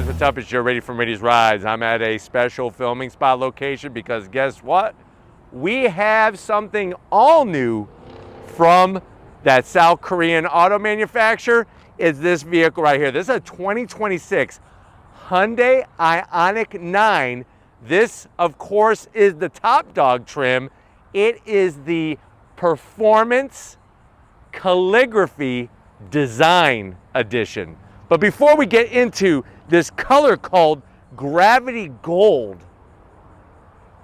fans, what's up? It's Joe ready from Ready's Rides. I'm at a special filming spot location because guess what? We have something all new from that South Korean auto manufacturer. Is this vehicle right here. This is a 2026 Hyundai Ioniq 9. This, of course, is the top dog trim. It is the Performance Calligraphy Design Edition. But before we get into this color called Gravity Gold,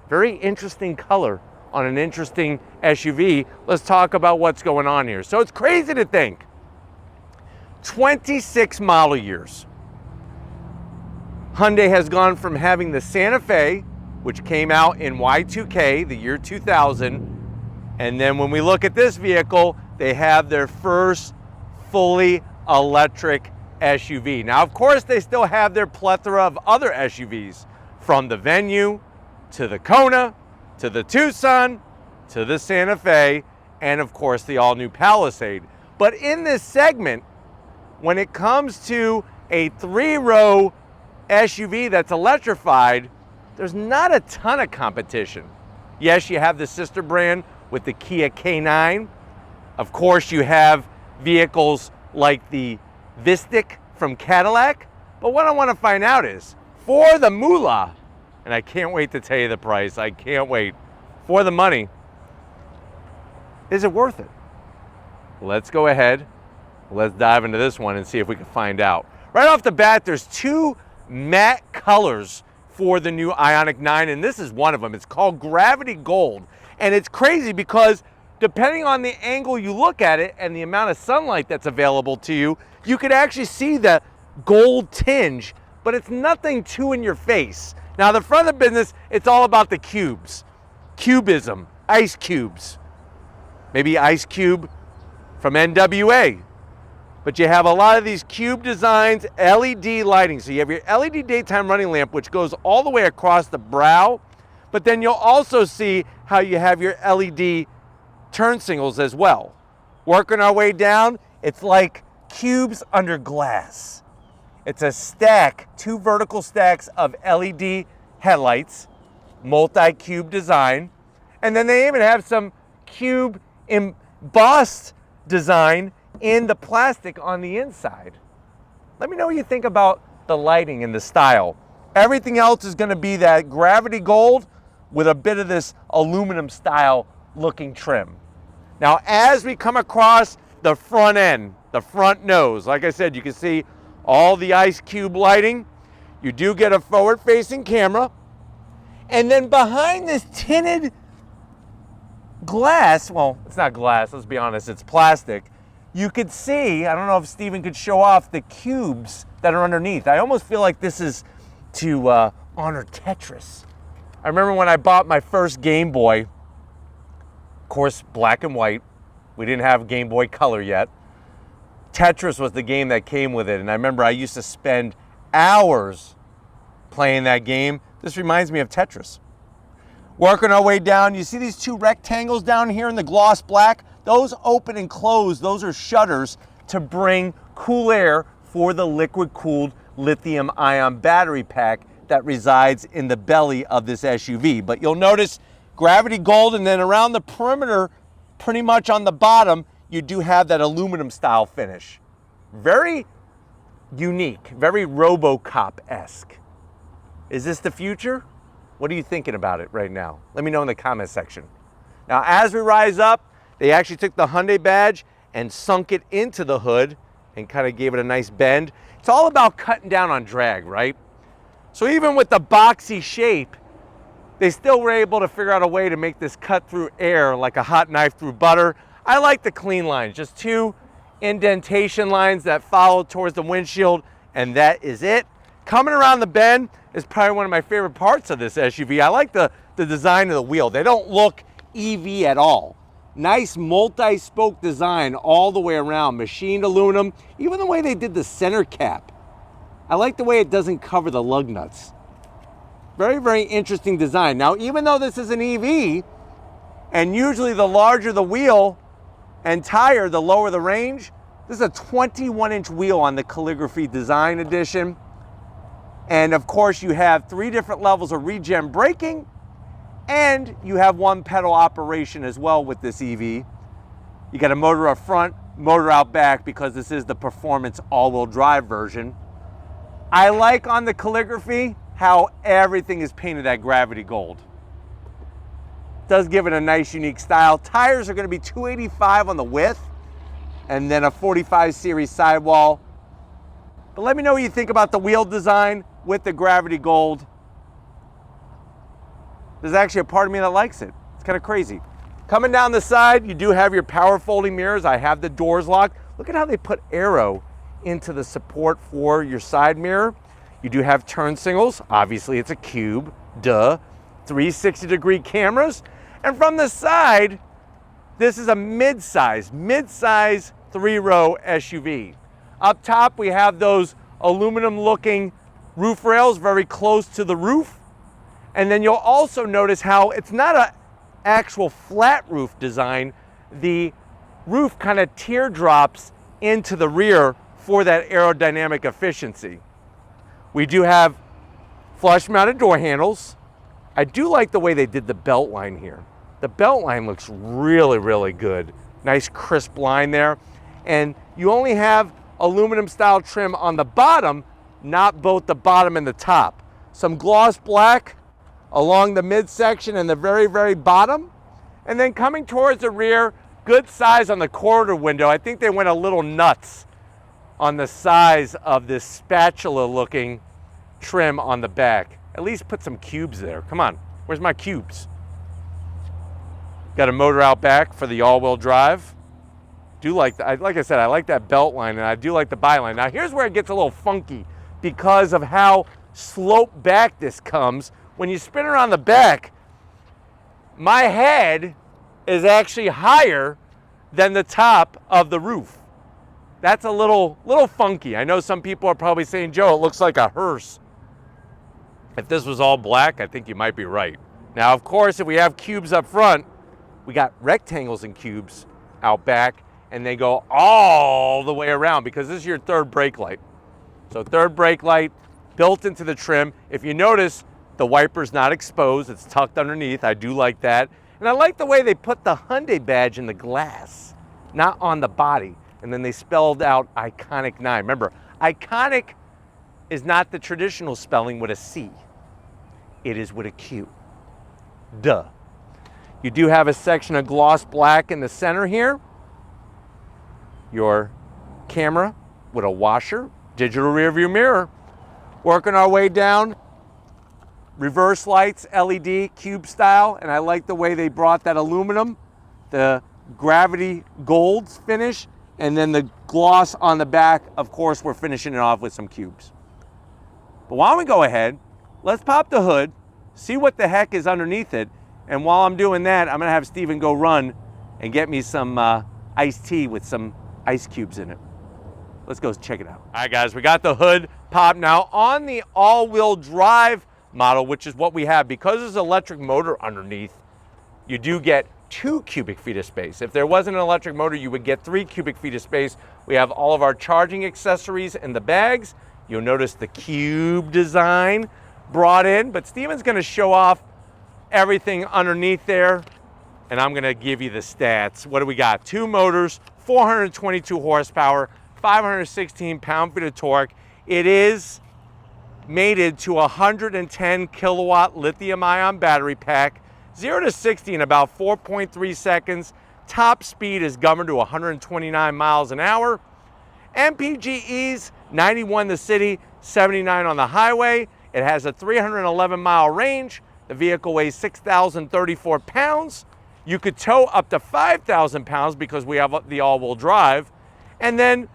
very interesting color on an interesting SUV, let's talk about what's going on here. So it's crazy to think, 26 model years. Hyundai has gone from having the Santa Fe, which came out in Y2K, the year 2000, and then when we look at this vehicle, they have their first fully electric SUV. Now, of course, they still have their plethora of other SUVs, from the Venue, to the Kona, to the Tucson, to the Santa Fe, and of course, the all-new Palisade. But in this segment, when it comes to a three-row SUV that's electrified, there's not a ton of competition. Yes, you have the sister brand with the Kia K9. Of course, you have vehicles like the Vistic from Cadillac. But what I want to find out is, for the moolah, and I can't wait to tell you the price, I can't wait, for the money, is it worth it? Let's go ahead, let's dive into this one and see if we can find out. Right off the bat, there's two matte colors for the new Ioniq 9, and this is one of them. It's called Gravity Gold. And it's crazy because depending on the angle you look at it and the amount of sunlight that's available to you, you could actually see the gold tinge, but it's nothing too in your face. Now, the front of the business, it's all about the cubes. Cubism, ice cubes. Maybe Ice Cube from NWA. But you have a lot of these cube designs, LED lighting. So you have your LED daytime running lamp, which goes all the way across the brow, but then you'll also see how you have your LED turn signals as well. Working our way down, it's like cubes under glass. It's a stack, two vertical stacks of LED headlights, multi-cube design, and then they even have some cube embossed design in the plastic on the inside. Let me know what you think about the lighting and the style. Everything else is going to be that gravity gold with a bit of this aluminum style looking trim. Now, as we come across the front end, the front nose, like I said, you can see all the ice cube lighting. You do get a forward facing camera. And then behind this tinted glass, well, it's not glass, let's be honest, it's plastic. You could see, I don't know if Steven could show off the cubes that are underneath. I almost feel like this is to honor Tetris. I remember when I bought my first Game Boy, of course, black and white. We didn't have Game Boy Color yet. Tetris was the game that came with it, and I remember I used to spend hours playing that game. This reminds me of Tetris. Working our way down, you see these two rectangles down here in the gloss black? Those open and close, those are shutters to bring cool air for the liquid-cooled lithium-ion battery pack that resides in the belly of this SUV. But you'll notice gravity gold, and then around the perimeter, pretty much on the bottom, you do have that aluminum style finish. Very unique, very RoboCop-esque. Is this the future? What are you thinking about it right now? Let me know in the comment section. Now, as we rise up, they actually took the Hyundai badge and sunk it into the hood and kind of gave it a nice bend. It's all about cutting down on drag, right? So even with the boxy shape, they still were able to figure out a way to make this cut through air like a hot knife through butter. I like the clean lines, just two indentation lines that follow towards the windshield, and that is it. Coming around the bend is probably one of my favorite parts of this SUV. I like the design of the wheel. They don't look EV at all. Nice multi-spoke design all the way around, machined aluminum, even the way they did the center cap. I like the way it doesn't cover the lug nuts. Very, very interesting design. Now, even though this is an EV, and usually the larger the wheel and tire, the lower the range, this is a 21-inch wheel on the Calligraphy Design Edition. And of course, you have 3 different levels of regen braking, and you have 1 pedal operation as well with this EV. You got a motor up front, motor out back, because this is the performance all-wheel drive version. I like on the Calligraphy how everything is painted that gravity gold. Does give it a nice, unique style. Tires are going to be 285 on the width, and then a 45 series sidewall. But let me know what you think about the wheel design with the gravity gold. There's actually a part of me that likes it. It's kind of crazy. Coming down the side, you do have your power folding mirrors. I have the doors locked. Look at how they put aero into the support for your side mirror. You do have turn signals. Obviously, it's a cube, duh. 360-degree cameras. And from the side, this is a mid-size 3-row SUV. Up top, we have those aluminum-looking roof rails very close to the roof. And then you'll also notice how it's not an actual flat roof design. The roof kind of teardrops into the rear for that aerodynamic efficiency. We do have flush-mounted door handles. I do like the way they did the belt line here. The belt line looks really, really good. Nice crisp line there. And you only have aluminum style trim on the bottom, not both the bottom and the top. Some gloss black along the midsection and the very, very bottom. And then coming towards the rear, good size on the corridor window. I think they went a little nuts on the size of this spatula looking trim on the back. At least put some cubes there. Come on, where's my cubes? Got a motor out back for the all-wheel drive. Do like that. Like I said, I like that belt line, and I do like the byline. Now here's where it gets a little funky because of how sloped back this comes. When you spin around the back, my head is actually higher than the top of the roof. That's a little funky. I know some people are probably saying, Joe, it looks like a hearse. If this was all black, I think you might be right. Now, of course, if we have cubes up front, we got rectangles and cubes out back, and they go all the way around because this is your third brake light. So third brake light built into the trim. If you notice, the wiper's not exposed. It's tucked underneath. I do like that. And I like the way they put the Hyundai badge in the glass, not on the body. And then they spelled out Ioniq 9. Remember, Iconic is not the traditional spelling with a C. It is with a Q. Duh. You do have a section of gloss black in the center here. Your camera with a washer, digital rear view mirror. Working our way down. Reverse lights, LED, cube style, and I like the way they brought that aluminum, the gravity gold finish, and then the gloss on the back. Of course, we're finishing it off with some cubes. But why don't we go ahead, let's pop the hood, see what the heck is underneath it, and while I'm doing that, I'm gonna have Steven go run and get me some iced tea with some ice cubes in it. Let's go check it out. All right, guys, we got the hood popped. Now, on the all-wheel drive model, which is what we have, because there's an electric motor underneath, you do get 2 cubic feet of space. If there wasn't an electric motor, you would get 3 cubic feet of space. We have all of our charging accessories in the bags. You'll notice the cube design brought in, but Steven's gonna show off everything underneath there, and I'm gonna give you the stats. What do we got? 2 motors, 422 horsepower, 516 pound-feet of torque. It is mated to a 110 kilowatt lithium-ion battery pack, 0 to 60 in about 4.3 seconds. Top speed is governed to 129 miles an hour. MPGE's 91 the city, 79 on the highway. It has a 311 mile range. The vehicle weighs 6,034 pounds. You could tow up to 5,000 pounds because we have the all-wheel drive. And then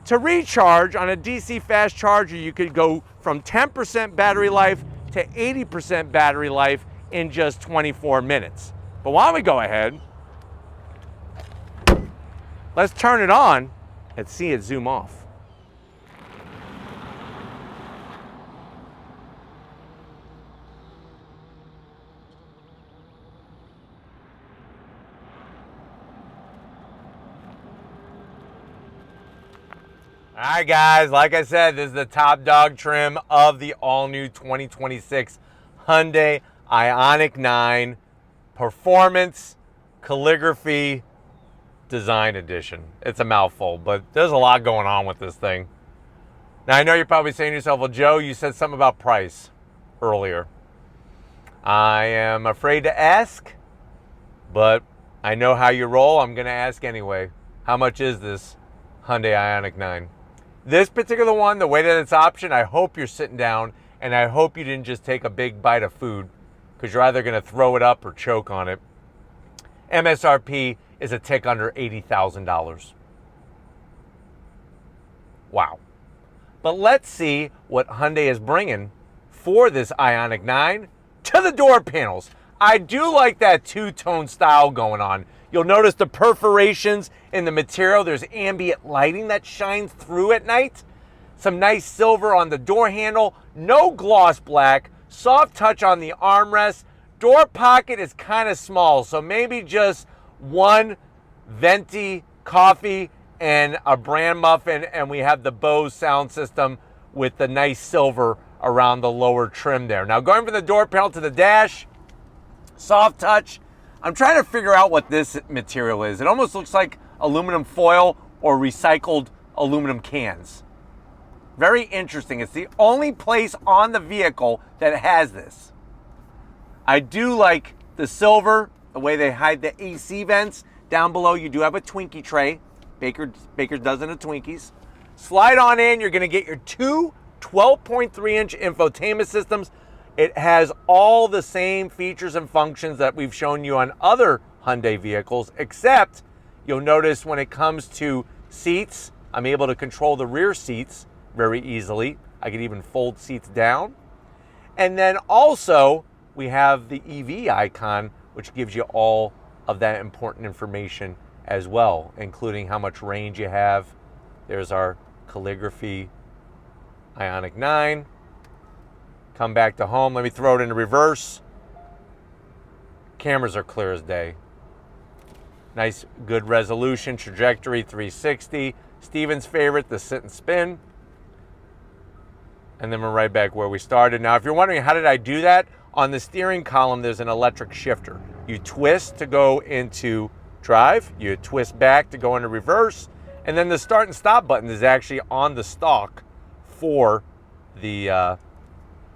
to recharge on a DC fast charger, you could go from 10% battery life to 80% battery life in just 24 minutes. But why don't we go ahead, let's turn it on and see it zoom off. All right, guys, like I said, this is the top dog trim of the all-new 2026 Hyundai Ioniq 9 Performance Calligraphy Design Edition. It's a mouthful, but there's a lot going on with this thing. Now, I know you're probably saying to yourself, well, Joe, you said something about price earlier. I am afraid to ask, but I know how you roll. I'm going to ask anyway. How much is this Hyundai Ioniq 9? This particular one, the way that it's optioned, I hope you're sitting down and I hope you didn't just take a big bite of food because you're either going to throw it up or choke on it. MSRP is a tick under $80,000. Wow. But let's see what Hyundai is bringing for this Ioniq 9 to the door panels. I do like that two-tone style going on. You'll notice the perforations in the material. There's ambient lighting that shines through at night. Some nice silver on the door handle. No gloss black. Soft touch on the armrest. Door pocket is kind of small, so maybe just one venti coffee and a brand muffin, and we have the Bose sound system with the nice silver around the lower trim there. Now, going from the door panel to the dash, soft touch. I'm trying to figure out what this material is. It almost looks like aluminum foil or recycled aluminum cans. Very interesting. It's the only place on the vehicle that has this. I do like the silver, the way they hide the AC vents. Down below, you do have a Twinkie tray. Baker's dozen of Twinkies. Slide on in, you're gonna get your two 12.3-inch infotainment systems. It has all the same features and functions that we've shown you on other Hyundai vehicles, except you'll notice when it comes to seats, I'm able to control the rear seats very easily. I can even fold seats down. And then also, we have the EV icon, which gives you all of that important information as well, including how much range you have. There's our Calligraphy Ioniq 9. Come back to home. Let me throw it into reverse. Cameras are clear as day. Nice, good resolution, trajectory 360. Steven's favorite, the sit and spin. And then we're right back where we started. Now, if you're wondering how did I do that, on the steering column, there's an electric shifter. You twist to go into drive. You twist back to go into reverse. And then the start and stop button is actually on the stalk for the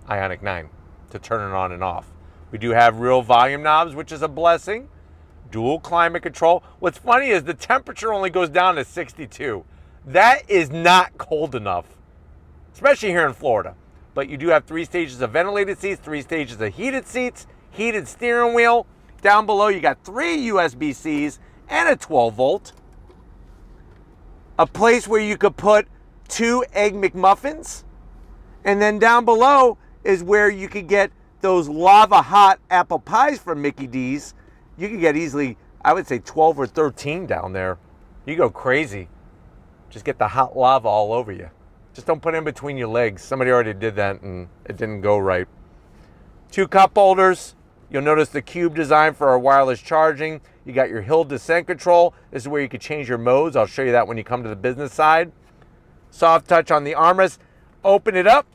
Ioniq 9 to turn it on and off. We do have real volume knobs, which is a blessing. Dual climate control. What's funny is the temperature only goes down to 62. That is not cold enough, especially here in Florida. But you do have 3 stages of ventilated seats, 3 stages of heated seats, heated steering wheel. Down below, you got 3 USB-Cs and a 12-volt. A place where you could put 2 Egg McMuffins. And then down below is where you could get those lava hot apple pies from Mickey D's. You could get easily, I would say 12 or 13 down there. You go crazy. Just get the hot lava all over you. Just don't put it in between your legs. Somebody already did that and it didn't go right. 2 cup holders. You'll notice the cube design for our wireless charging. You got your hill descent control. This is where you can change your modes. I'll show you that when you come to the business side. Soft touch on the armrest. Open it up.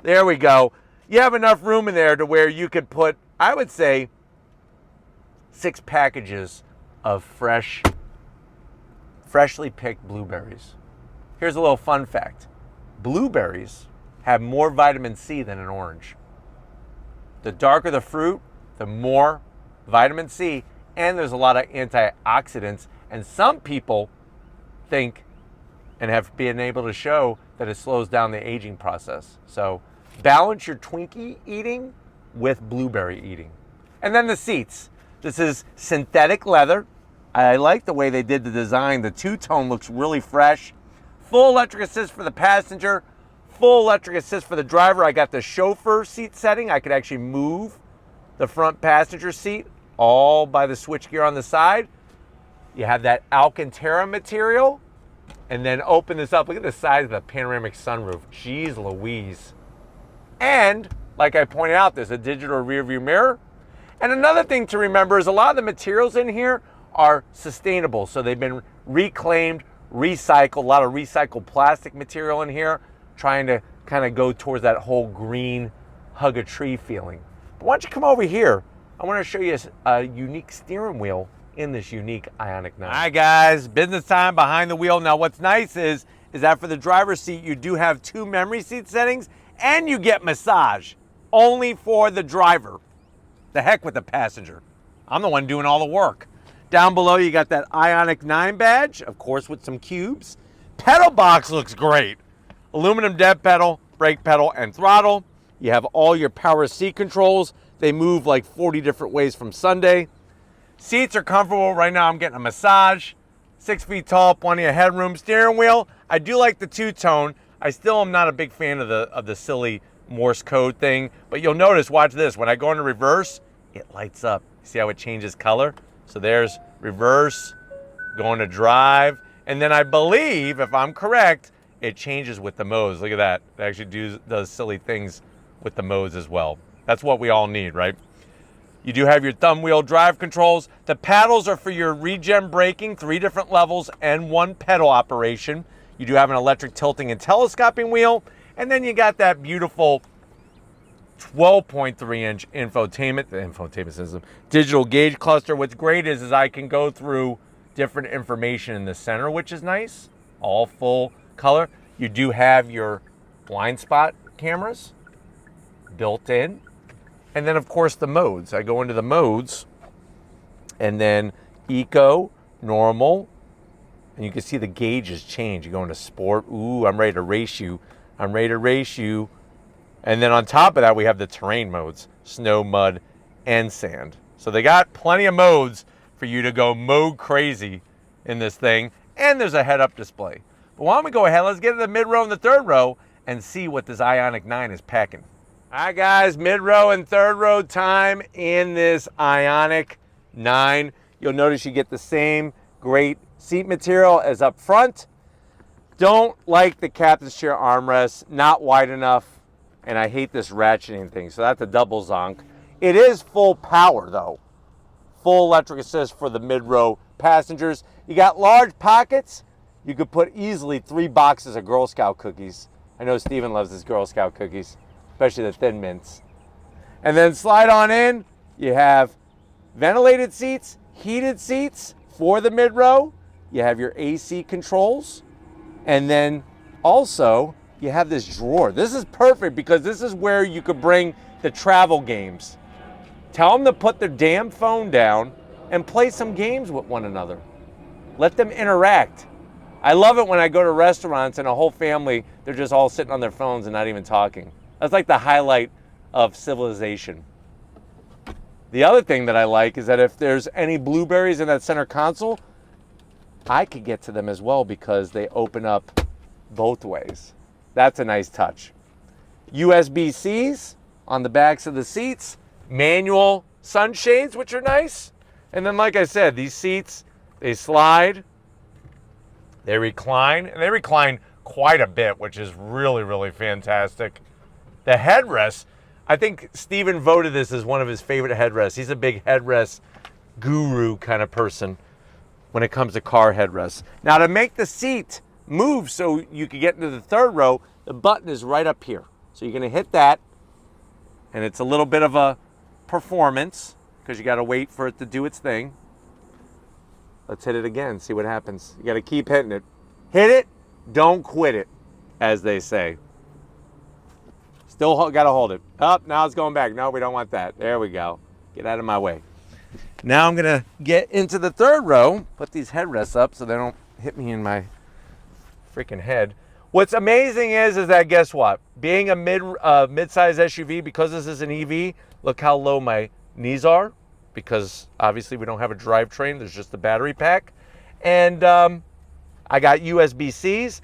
There we go. You have enough room in there to where you could put, I would say, 6 packages of freshly picked blueberries. Here's a little fun fact. Blueberries have more vitamin C than an orange. The darker the fruit, the more vitamin C, and there's a lot of antioxidants. And some people think and have been able to show that it slows down the aging process. So balance your Twinkie eating with blueberry eating. And then the seats. This is synthetic leather. I like the way they did the design. The two-tone looks really fresh. Full electric assist for the passenger. Full electric assist for the driver. I got the chauffeur seat setting. I could actually move the front passenger seat all by the switchgear on the side. You have that Alcantara material. And then open this up. Look at the size of the panoramic sunroof. Jeez Louise. And, like I pointed out, there's a digital rear view mirror. And another thing to remember is a lot of the materials in here are sustainable. So they've been reclaimed, recycled, a lot of recycled plastic material in here, trying to kind of go towards that whole green hug a tree feeling. But why don't you come over here? I want to show you a unique steering wheel in this unique Ioniq 9. All right, guys, business time behind the wheel. Now, what's nice is that for the driver's seat, you do have 2 memory seat settings, and you get massage only for the driver. The heck with the passenger. I'm the one doing all the work. Down below, you got that Ioniq 9 badge, of course, with some cubes. Pedal box looks great. Aluminum dead pedal, brake pedal, and throttle. You have all your power seat controls. They move like 40 different ways from Sunday. Seats are comfortable. Right now, I'm getting a massage. 6 feet tall, plenty of headroom. Steering wheel, I do like the two-tone. I still am not a big fan of the silly Morse code thing, but you'll notice, watch this, when I go into reverse, it lights up. See how it changes color? So there's reverse, going to drive, and then I believe, if I'm correct, it changes with the modes. Look at that. It actually does silly things with the modes as well. That's what we all need, right? You do have your thumb wheel drive controls. The paddles are for your regen braking, 3 different levels and 1 pedal operation. You do have an electric tilting and telescoping wheel. And then you got that beautiful 12.3-inch infotainment, the infotainment system, digital gauge cluster. What's great is I can go through different information in the center, which is nice, all full color. You do have your blind spot cameras built in. And then, of course, the modes. I go into the modes, and then eco, normal, and you can see the gauges change. You go into sport. Ooh, I'm ready to race you. I'm ready to race you. And then on top of that, we have the terrain modes, snow, mud, and sand. So they got plenty of modes for you to go mode crazy in this thing. And there's a head-up display. But why don't we go ahead, let's get to the mid-row and the third row and see what this Ioniq 9 is packing. All right, guys, mid-row and third row time in this Ioniq 9. You'll notice you get the same great seat material as up front. Don't like the captain's chair armrest, not wide enough, and I hate this ratcheting thing, so that's a double zonk. It is full power, though. Full electric assist for the mid-row passengers. You got large pockets. You could put easily 3 boxes of Girl Scout cookies. I know Steven loves his Girl Scout cookies, especially the Thin Mints. And then slide on in, you have ventilated seats, heated seats for the mid-row. You have your AC controls. And then also, you have this drawer. This is perfect because this is where you could bring the travel games. Tell them to put their damn phone down and play some games with one another. Let them interact. I love it when I go to restaurants and a whole family, they're just all sitting on their phones and not even talking. That's like the highlight of civilization. The other thing that I like is that if there's any blueberries in that center console, I could get to them as well because they open up both ways. That's a nice touch. USB-Cs on the backs of the seats, manual sunshades, which are nice. And then, like I said, these seats, they slide, they recline, and they recline quite a bit, which is really, really fantastic. The headrest, I think Steven voted this as one of his favorite headrests. He's a big headrest guru kind of person when it comes to car headrests. Now, to make the seat move so you can get into the third row, the button is right up here. So you're gonna hit that, and it's a little bit of a performance because you gotta wait for it to do its thing. Let's hit it again, see what happens. You gotta keep hitting it. Hit it, don't quit it, as they say. Still gotta hold it. Oh, now it's going back. No, we don't want that. There we go. Get out of my way. Now I'm gonna get into the third row, put these headrests up so they don't hit me in my freaking head. What's amazing is that, guess what? Being a mid-size SUV, because this is an EV, look how low my knees are, because obviously we don't have a drivetrain, there's just the battery pack. And I got USB-Cs,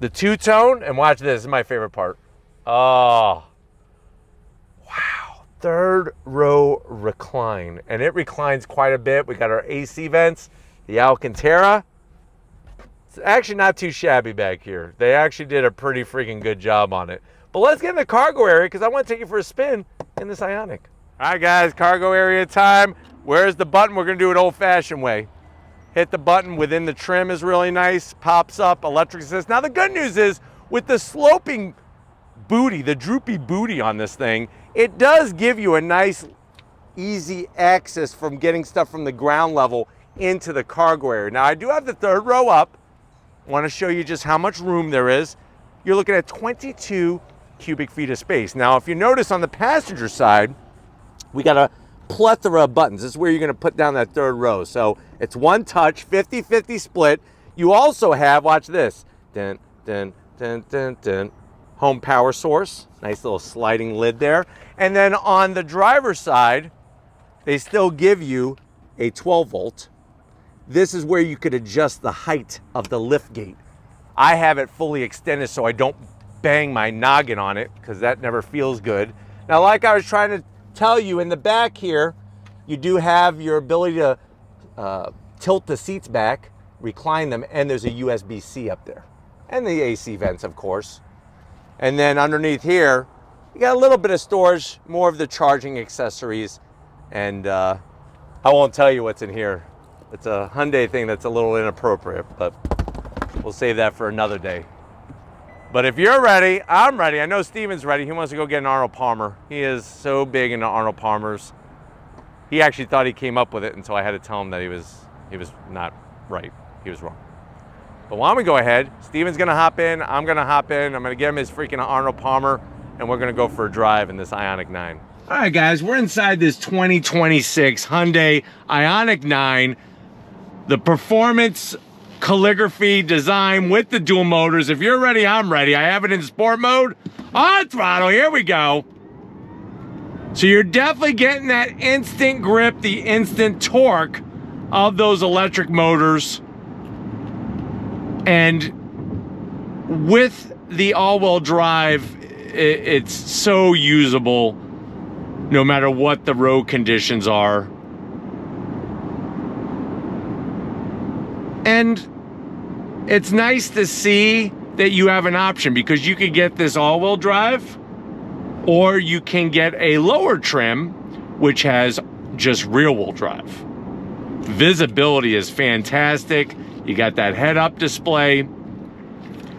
the two-tone, and watch this is my favorite part. Oh, wow. Third row recline, and it reclines quite a bit. We got our AC vents, the Alcantara. It's actually not too shabby back here. They actually did a pretty freaking good job on it. But let's get in the cargo area because I want to take you for a spin in this Ioniq. All right, guys, cargo area time. Where's the button? We're going to do it old-fashioned way. Hit the button within the trim is really nice. Pops up, electric assist. Now the good news is with the sloping booty, the droopy booty on this thing, it does give you a nice easy access from getting stuff from the ground level into the cargo area. Now I do have the third row up. I want to show you just how much room there is. You're looking at 22 cubic feet of space. Now if you notice on the passenger side, we got a plethora of buttons. This is where you're going to put down that third row. So it's one touch, 50-50 split. You also have, watch this, dun, dun, dun, dun, dun, home power source. Nice little sliding lid there. And then on the driver's side, they still give you a 12 volt. This is where you could adjust the height of the lift gate. I have it fully extended so I don't bang my noggin on it because that never feels good. Now, like I was trying to tell you, in the back here, you do have your ability to tilt the seats back, recline them, and there's a USB-C up there. And the AC vents, of course. And then underneath here, you got a little bit of storage, more of the charging accessories. And I won't tell you what's in here. It's a Hyundai thing that's a little inappropriate, but we'll save that for another day. But if you're ready, I'm ready. I know Steven's ready. He wants to go get an Arnold Palmer. He is so big into Arnold Palmers. He actually thought he came up with it until I had to tell him that he was not right. He was wrong. But why don't we go ahead? Steven's gonna hop in, I'm gonna hop in. I'm gonna get him his freaking Arnold Palmer, and we're gonna go for a drive in this Ioniq 9. All right, guys, we're inside this 2026 Hyundai Ioniq 9. The performance calligraphy design with the dual motors. If you're ready, I'm ready. I have it in sport mode. On throttle, here we go. So you're definitely getting that instant grip, the instant torque of those electric motors. And with the all-wheel drive, it's so usable no matter what the road conditions are. And it's nice to see that you have an option because you could get this all-wheel drive or you can get a lower trim which has just rear-wheel drive. Visibility is fantastic. You got that head-up display.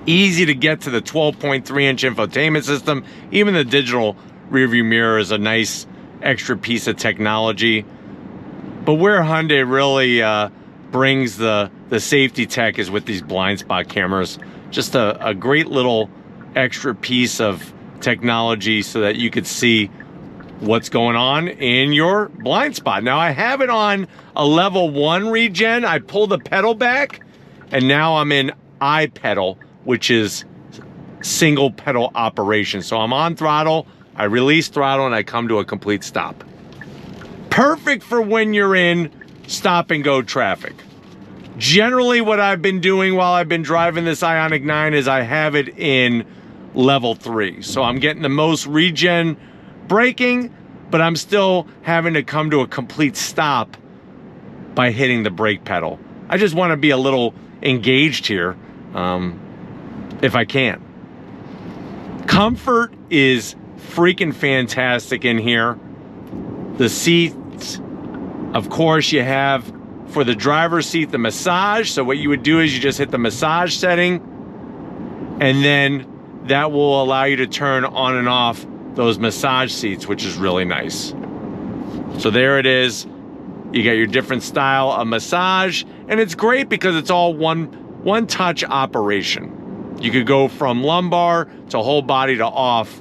Easy to get to the 12.3-inch infotainment system. Even the digital rearview mirror is a nice extra piece of technology. But where Hyundai really brings the safety tech is with these blind spot cameras. Just a great little extra piece of technology so that you could see what's going on in your blind spot. Now I have it on a level 1 regen. I pull the pedal back and now I'm in I pedal, which is single pedal operation. So I'm on throttle, I release throttle, and I come to a complete stop. Perfect for when you're in stop and go traffic. Generally what I've been doing while I've been driving this Ioniq 9 is I have it in level 3. So I'm getting the most regen braking, but I'm still having to come to a complete stop by hitting the brake pedal. I just want to be a little engaged here, if I can. Comfort is freaking fantastic in here. The seats, of course, you have for the driver's seat the massage. So what you would do is you just hit the massage setting, and then that will allow you to turn on and off those massage seats, which is really nice. So there it is. You got your different style of massage, and it's great because it's all one touch operation. You could go from lumbar to whole body to off,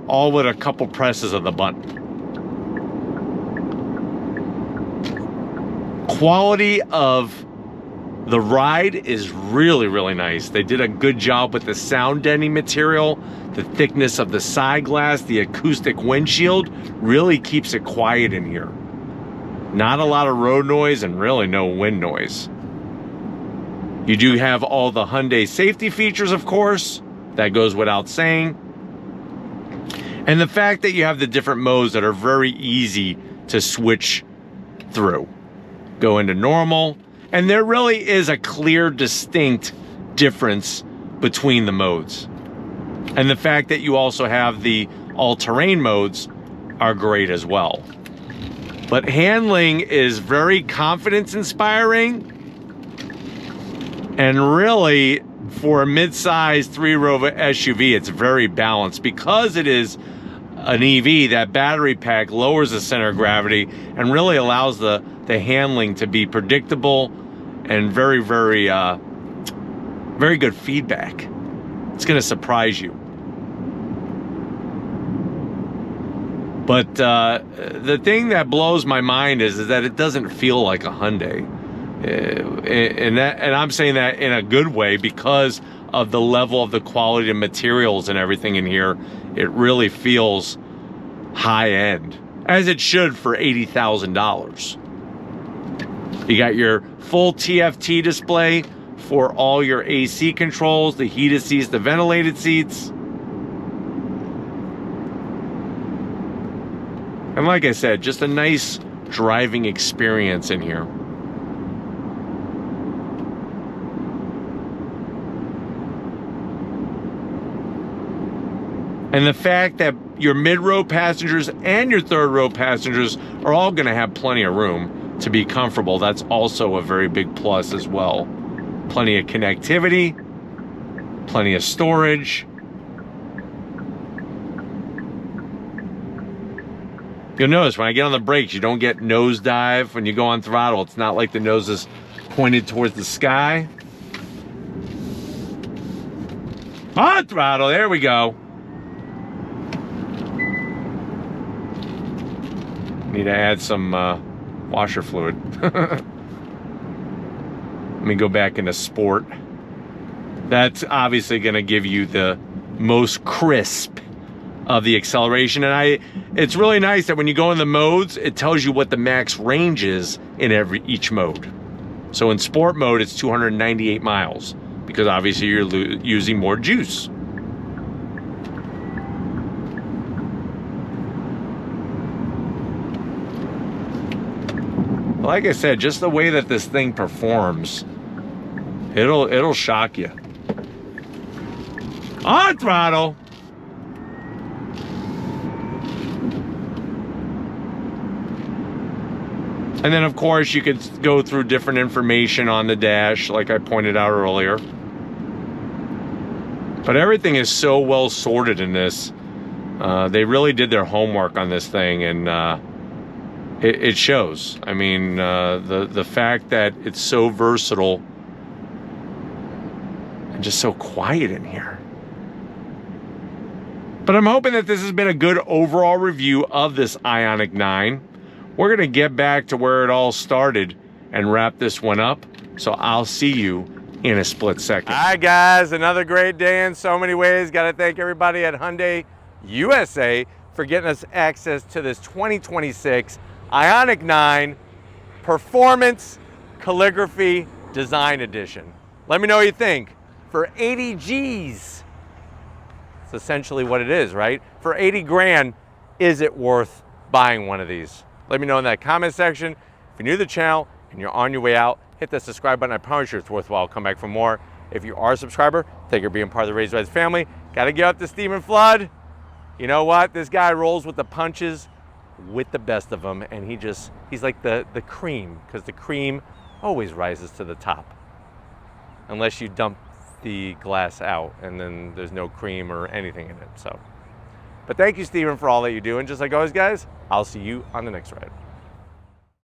all with a couple presses of the button. Quality of the ride is really, really nice. They did a good job with the sound deadening material, the thickness of the side glass, the acoustic windshield really keeps it quiet in here. Not a lot of road noise and really no wind noise. You do have all the Hyundai safety features, of course. That goes without saying. And the fact that you have the different modes that are very easy to switch through. Go into normal, and there really is a clear, distinct difference between the modes. And the fact that you also have the all-terrain modes are great as well. But handling is very confidence-inspiring, And really, for a mid-size 3-row SUV, it's very balanced. Because it is an EV, that battery pack lowers the center of gravity and really allows the handling to be predictable and very, very, very good feedback. It's going to surprise you. But the thing that blows my mind is that it doesn't feel like a Hyundai. And I'm saying that in a good way because of the level of the quality of materials and everything in here. It really feels high end, as it should for $80,000. You got your full TFT display for all your AC controls, the heated seats, the ventilated seats. And like I said, just a nice driving experience in here. And the fact that your mid-row passengers and your third-row passengers are all going to have plenty of room to be comfortable, that's also a very big plus as well. Plenty of connectivity, plenty of storage. You'll notice when I get on the brakes, you don't get nosedive when you go on throttle. It's not like the nose is pointed towards the sky. On throttle, there we go. Need to add some washer fluid. Let me go back into sport. That's obviously going to give you the most crisp of the acceleration. And it's really nice that when you go in the modes, it tells you what the max range is in each mode. So in sport mode, it's 298 miles because obviously you're using more juice. Like I said, just the way that this thing performs, it'll shock you. On throttle. And then of course you could go through different information on the dash like I pointed out earlier. But everything is so well sorted in this. They really did their homework on this thing, and it shows. I mean, the fact that it's so versatile and just so quiet in here. But I'm hoping that this has been a good overall review of this Ioniq 9. We're going to get back to where it all started and wrap this one up. So I'll see you in a split second. All right, guys, another great day in so many ways. Got to thank everybody at Hyundai USA for getting us access to this 2026 Ioniq 9 Performance Calligraphy Design Edition. Let me know what you think. For 80 G's, it's essentially what it is, right? For 80 grand, is it worth buying one of these? Let me know in that comment section. If you're new to the channel and you're on your way out, hit that subscribe button. I promise you it's worthwhile. Come back for more. If you are a subscriber, thank you for being part of the Raised Reds family. Got to give up to Stephen Flood. You know what? This guy rolls with the punches with the best of them, and he's like the cream, because the cream always rises to the top. Unless you dump the glass out and then there's no cream or anything in it. So, but thank you, Stephen, for all that you do. And just like always, guys, I'll see you on the next ride.